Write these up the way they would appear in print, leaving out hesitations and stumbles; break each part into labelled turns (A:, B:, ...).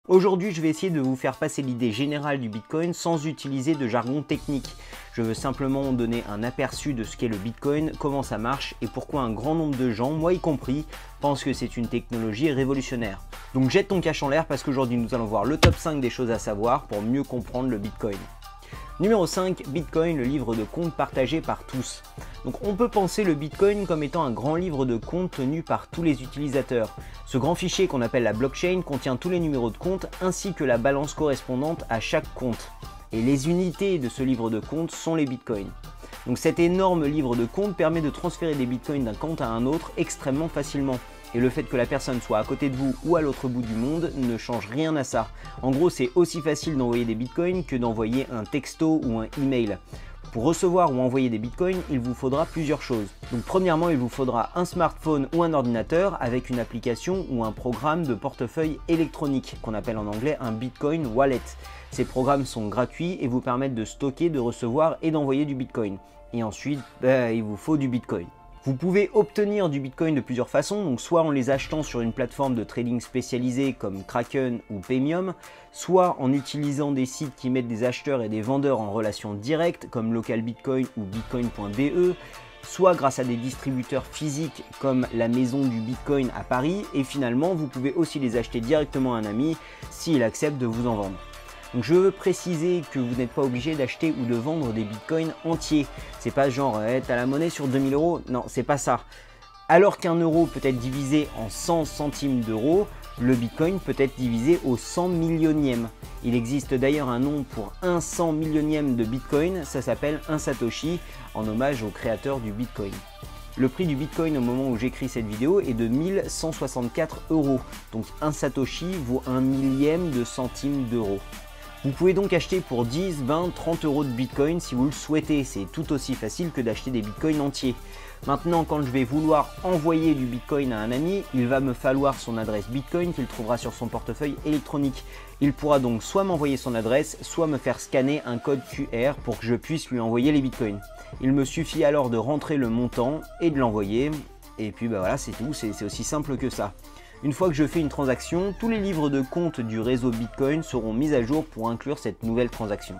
A: Aujourd'hui, je vais essayer de vous faire passer l'idée générale du Bitcoin sans utiliser de jargon technique. Je veux simplement donner un aperçu de ce qu'est le Bitcoin, comment ça marche et pourquoi un grand nombre de gens, moi y compris, pensent que c'est une technologie révolutionnaire. Donc jette ton cash en l'air parce qu'aujourd'hui nous allons voir le top 5 des choses à savoir pour mieux comprendre le Bitcoin. Numéro 5, Bitcoin, le livre de compte partagé par tous. Donc on peut penser le Bitcoin comme étant un grand livre de compte tenu par tous les utilisateurs. Ce grand fichier qu'on appelle la blockchain contient tous les numéros de compte ainsi que la balance correspondante à chaque compte. Et les unités de ce livre de compte sont les Bitcoins. Donc cet énorme livre de compte permet de transférer des Bitcoins d'un compte à un autre extrêmement facilement. Et le fait que la personne soit à côté de vous ou à l'autre bout du monde ne change rien à ça. En gros, c'est aussi facile d'envoyer des bitcoins que d'envoyer un texto ou un email. Pour recevoir ou envoyer des bitcoins, il vous faudra plusieurs choses. Donc premièrement, il vous faudra un smartphone ou un ordinateur avec une application ou un programme de portefeuille électronique qu'on appelle en anglais un Bitcoin Wallet. Ces programmes sont gratuits et vous permettent de stocker, de recevoir et d'envoyer du bitcoin. Et ensuite, il vous faut du bitcoin. Vous pouvez obtenir du Bitcoin de plusieurs façons, donc soit en les achetant sur une plateforme de trading spécialisée comme Kraken ou Paymium, soit en utilisant des sites qui mettent des acheteurs et des vendeurs en relation directe comme LocalBitcoin ou Bitcoin.de, soit grâce à des distributeurs physiques comme la maison du Bitcoin à Paris, et finalement vous pouvez aussi les acheter directement à un ami s'il accepte de vous en vendre. Donc je veux préciser que vous n'êtes pas obligé d'acheter ou de vendre des bitcoins entiers. C'est pas genre t'as la monnaie sur 2000 €, non c'est pas ça. Alors qu'un euro peut être divisé en 100 centimes d'euros, le bitcoin peut être divisé au 100 millionième. Il existe d'ailleurs un nom pour un 100 millionième de bitcoin, ça s'appelle un satoshi, en hommage au créateur du bitcoin. Le prix du bitcoin au moment où j'écris cette vidéo est de 1164 €, donc un satoshi vaut un millième de centime d'euro. Vous pouvez donc acheter pour 10, 20, 30 € de bitcoin si vous le souhaitez, c'est tout aussi facile que d'acheter des bitcoins entiers. Maintenant, quand je vais vouloir envoyer du bitcoin à un ami, il va me falloir son adresse bitcoin qu'il trouvera sur son portefeuille électronique. Il pourra donc soit m'envoyer son adresse, soit me faire scanner un code QR pour que je puisse lui envoyer les bitcoins. Il me suffit alors de rentrer le montant et de l'envoyer, et puis voilà, c'est tout, c'est aussi simple que ça. Une fois que je fais une transaction, tous les livres de compte du réseau Bitcoin seront mis à jour pour inclure cette nouvelle transaction.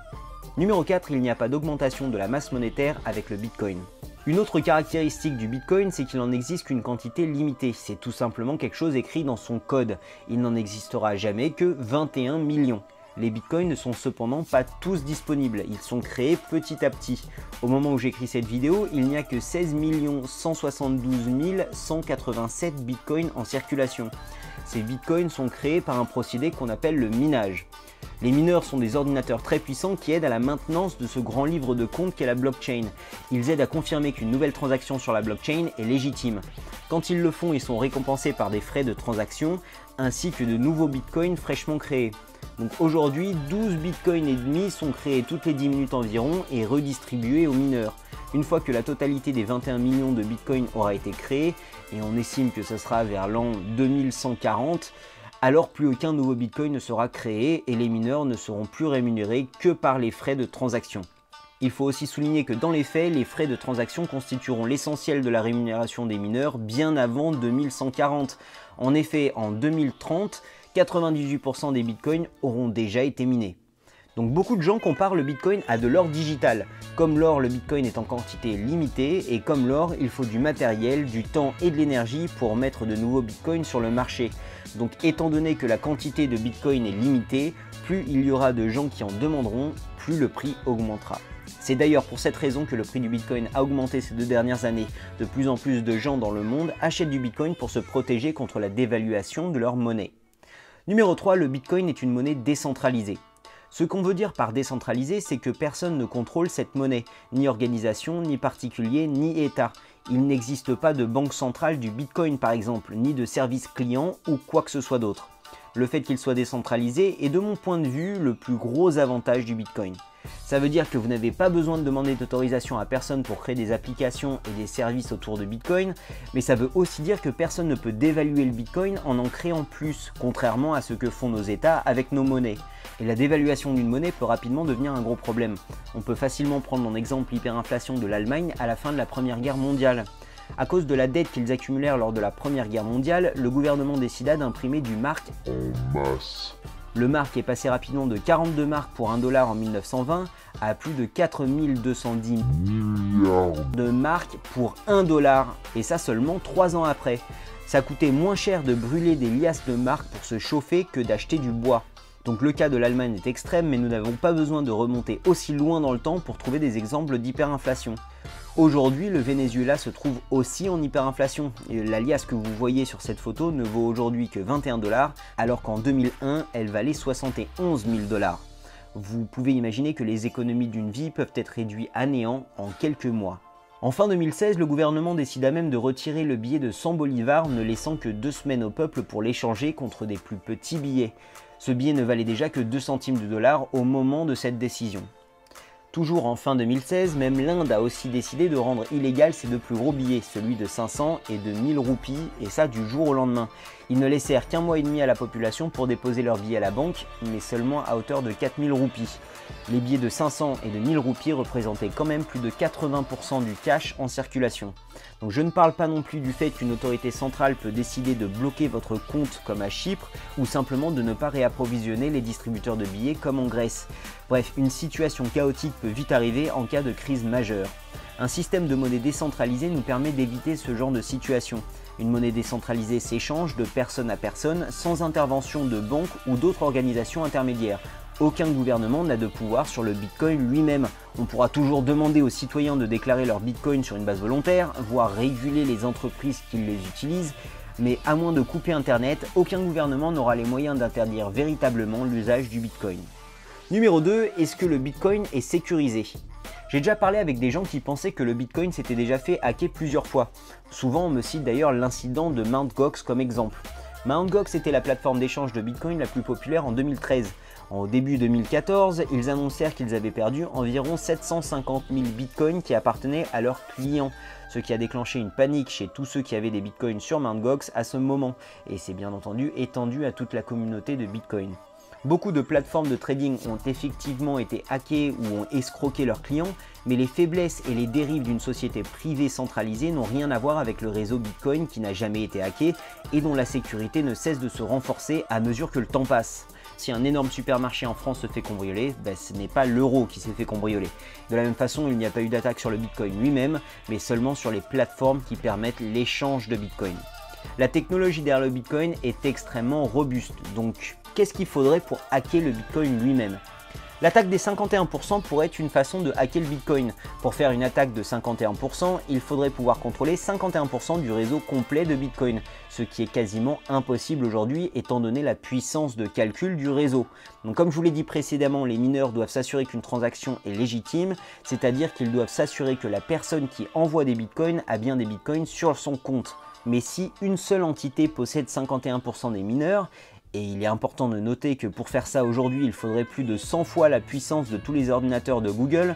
A: Numéro 4, il n'y a pas d'augmentation de la masse monétaire avec le Bitcoin. Une autre caractéristique du Bitcoin, c'est qu'il n'en existe qu'une quantité limitée. C'est tout simplement quelque chose écrit dans son code. Il n'en existera jamais que 21 millions. Les bitcoins ne sont cependant pas tous disponibles, ils sont créés petit à petit. Au moment où j'écris cette vidéo, il n'y a que 16 172 187 bitcoins en circulation. Ces bitcoins sont créés par un procédé qu'on appelle le minage. Les mineurs sont des ordinateurs très puissants qui aident à la maintenance de ce grand livre de compte qu'est la blockchain. Ils aident à confirmer qu'une nouvelle transaction sur la blockchain est légitime. Quand ils le font, ils sont récompensés par des frais de transaction ainsi que de nouveaux bitcoins fraîchement créés. Donc aujourd'hui, 12 bitcoins et demi sont créés toutes les 10 minutes environ et redistribués aux mineurs. Une fois que la totalité des 21 millions de bitcoins aura été créée, et on estime que ce sera vers l'an 2140, alors plus aucun nouveau bitcoin ne sera créé et les mineurs ne seront plus rémunérés que par les frais de transaction. Il faut aussi souligner que dans les faits, les frais de transaction constitueront l'essentiel de la rémunération des mineurs bien avant 2140. En effet, en 2030, 98% des bitcoins auront déjà été minés. Donc beaucoup de gens comparent le bitcoin à de l'or digital. Comme l'or, le bitcoin est en quantité limitée et comme l'or, il faut du matériel, du temps et de l'énergie pour mettre de nouveaux bitcoins sur le marché. Donc étant donné que la quantité de bitcoin est limitée, plus il y aura de gens qui en demanderont, plus le prix augmentera. C'est d'ailleurs pour cette raison que le prix du bitcoin a augmenté ces 2 dernières années. De plus en plus de gens dans le monde achètent du bitcoin pour se protéger contre la dévaluation de leur monnaie. Numéro 3, le bitcoin est une monnaie décentralisée. Ce qu'on veut dire par décentralisé, c'est que personne ne contrôle cette monnaie, ni organisation, ni particulier, ni État. Il n'existe pas de banque centrale du bitcoin par exemple, ni de service client ou quoi que ce soit d'autre. Le fait qu'il soit décentralisé est de mon point de vue le plus gros avantage du bitcoin. Ça veut dire que vous n'avez pas besoin de demander d'autorisation à personne pour créer des applications et des services autour de Bitcoin, mais ça veut aussi dire que personne ne peut dévaluer le Bitcoin en créant plus, contrairement à ce que font nos États avec nos monnaies. Et la dévaluation d'une monnaie peut rapidement devenir un gros problème. On peut facilement prendre en exemple l'hyperinflation de l'Allemagne à la fin de la Première Guerre mondiale. À cause de la dette qu'ils accumulèrent lors de la Première Guerre mondiale, le gouvernement décida d'imprimer du mark en masse. Le mark est passé rapidement de 42 marks pour 1 dollar en 1920 à plus de 4210 milliards de marks pour 1 dollar, et ça seulement 3 ans après. Ça coûtait moins cher de brûler des liasses de marks pour se chauffer que d'acheter du bois. Donc le cas de l'Allemagne est extrême, mais nous n'avons pas besoin de remonter aussi loin dans le temps pour trouver des exemples d'hyperinflation. Aujourd'hui, le Venezuela se trouve aussi en hyperinflation. Et la liasse que vous voyez sur cette photo ne vaut aujourd'hui que 21 $, alors qu'en 2001, elle valait 71 000 $. Vous pouvez imaginer que les économies d'une vie peuvent être réduites à néant en quelques mois. En fin 2016, le gouvernement décida même de retirer le billet de 100 bolivars, ne laissant que 2 semaines au peuple pour l'échanger contre des plus petits billets. Ce billet ne valait déjà que 2 centimes de dollar au moment de cette décision. Toujours en fin 2016, même l'Inde a aussi décidé de rendre illégal ses 2 plus gros billets, celui de 500 et de 1000 roupies, et ça du jour au lendemain. Ils ne laissèrent qu'un mois et demi à la population pour déposer leurs billets à la banque, mais seulement à hauteur de 4000 roupies. Les billets de 500 et de 1000 roupies représentaient quand même plus de 80% du cash en circulation. Donc je ne parle pas non plus du fait qu'une autorité centrale peut décider de bloquer votre compte comme à Chypre, ou simplement de ne pas réapprovisionner les distributeurs de billets comme en Grèce. Bref, une situation chaotique peut vite arriver en cas de crise majeure. Un système de monnaie décentralisée nous permet d'éviter ce genre de situation. Une monnaie décentralisée s'échange de personne à personne sans intervention de banques ou d'autres organisations intermédiaires. Aucun gouvernement n'a de pouvoir sur le Bitcoin lui-même. On pourra toujours demander aux citoyens de déclarer leur Bitcoin sur une base volontaire, voire réguler les entreprises qui les utilisent, mais à moins de couper Internet, aucun gouvernement n'aura les moyens d'interdire véritablement l'usage du Bitcoin. Numéro 2, est-ce que le Bitcoin est sécurisé ? J'ai déjà parlé avec des gens qui pensaient que le Bitcoin s'était déjà fait hacker plusieurs fois. Souvent on me cite d'ailleurs l'incident de Mt. Gox comme exemple. Mt. Gox était la plateforme d'échange de Bitcoin la plus populaire en 2013. Au début 2014, ils annoncèrent qu'ils avaient perdu environ 750 000 bitcoins qui appartenaient à leurs clients, ce qui a déclenché une panique chez tous ceux qui avaient des bitcoins sur Mt. Gox à ce moment, et c'est bien entendu étendu à toute la communauté de Bitcoin. Beaucoup de plateformes de trading ont effectivement été hackées ou ont escroqué leurs clients, mais les faiblesses et les dérives d'une société privée centralisée n'ont rien à voir avec le réseau Bitcoin qui n'a jamais été hacké et dont la sécurité ne cesse de se renforcer à mesure que le temps passe. Si un énorme supermarché en France se fait cambrioler, ce n'est pas l'euro qui s'est fait cambrioler. De la même façon, il n'y a pas eu d'attaque sur le Bitcoin lui-même, mais seulement sur les plateformes qui permettent l'échange de Bitcoin. La technologie derrière le Bitcoin est extrêmement robuste, donc qu'est-ce qu'il faudrait pour hacker le Bitcoin lui-même ? L'attaque des 51% pourrait être une façon de hacker le Bitcoin. Pour faire une attaque de 51%, il faudrait pouvoir contrôler 51% du réseau complet de Bitcoin, ce qui est quasiment impossible aujourd'hui étant donné la puissance de calcul du réseau. Donc comme je vous l'ai dit précédemment, les mineurs doivent s'assurer qu'une transaction est légitime, c'est-à-dire qu'ils doivent s'assurer que la personne qui envoie des Bitcoins a bien des Bitcoins sur son compte. Mais si une seule entité possède 51% des mineurs, et il est important de noter que pour faire ça aujourd'hui, il faudrait plus de 100 fois la puissance de tous les ordinateurs de Google,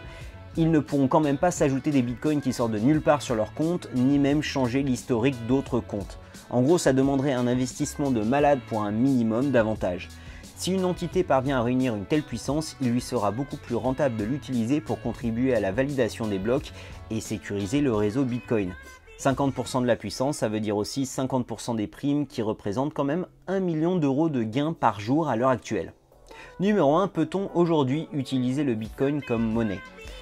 A: ils ne pourront quand même pas s'ajouter des bitcoins qui sortent de nulle part sur leur compte, ni même changer l'historique d'autres comptes. En gros, ça demanderait un investissement de malade pour un minimum d'avantages. Si une entité parvient à réunir une telle puissance, il lui sera beaucoup plus rentable de l'utiliser pour contribuer à la validation des blocs et sécuriser le réseau Bitcoin. 50% de la puissance, ça veut dire aussi 50% des primes qui représentent quand même 1 million d'euros de gains par jour à l'heure actuelle. Numéro 1, peut-on aujourd'hui utiliser le Bitcoin comme monnaie ?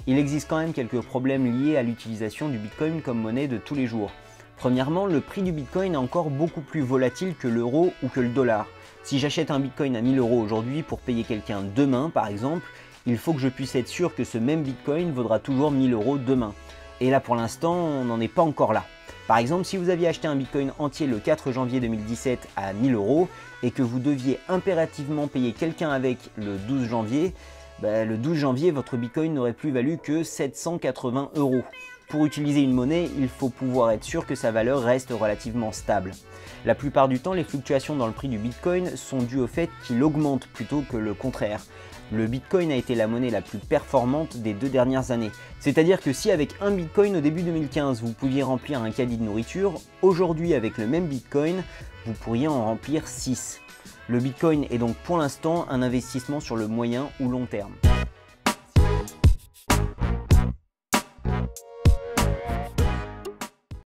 A: Il existe quand même quelques problèmes liés à l'utilisation du Bitcoin comme monnaie de tous les jours. Premièrement, le prix du Bitcoin est encore beaucoup plus volatile que l'euro ou que le dollar. Si j'achète un Bitcoin à 1000 € aujourd'hui pour payer quelqu'un demain par exemple, il faut que je puisse être sûr que ce même Bitcoin vaudra toujours 1000 € demain. Et là pour l'instant, on n'en est pas encore là. Par exemple, si vous aviez acheté un Bitcoin entier le 4 janvier 2017 à 1000 € et que vous deviez impérativement payer quelqu'un avec le 12 janvier, le 12 janvier, votre Bitcoin n'aurait plus valu que 780 €. Pour utiliser une monnaie, il faut pouvoir être sûr que sa valeur reste relativement stable. La plupart du temps, les fluctuations dans le prix du Bitcoin sont dues au fait qu'il augmente plutôt que le contraire. Le Bitcoin a été la monnaie la plus performante des 2 dernières années. C'est-à-dire que si avec un Bitcoin au début 2015, vous pouviez remplir un caddie de nourriture, aujourd'hui avec le même Bitcoin, vous pourriez en remplir 6. Le Bitcoin est donc pour l'instant un investissement sur le moyen ou long terme.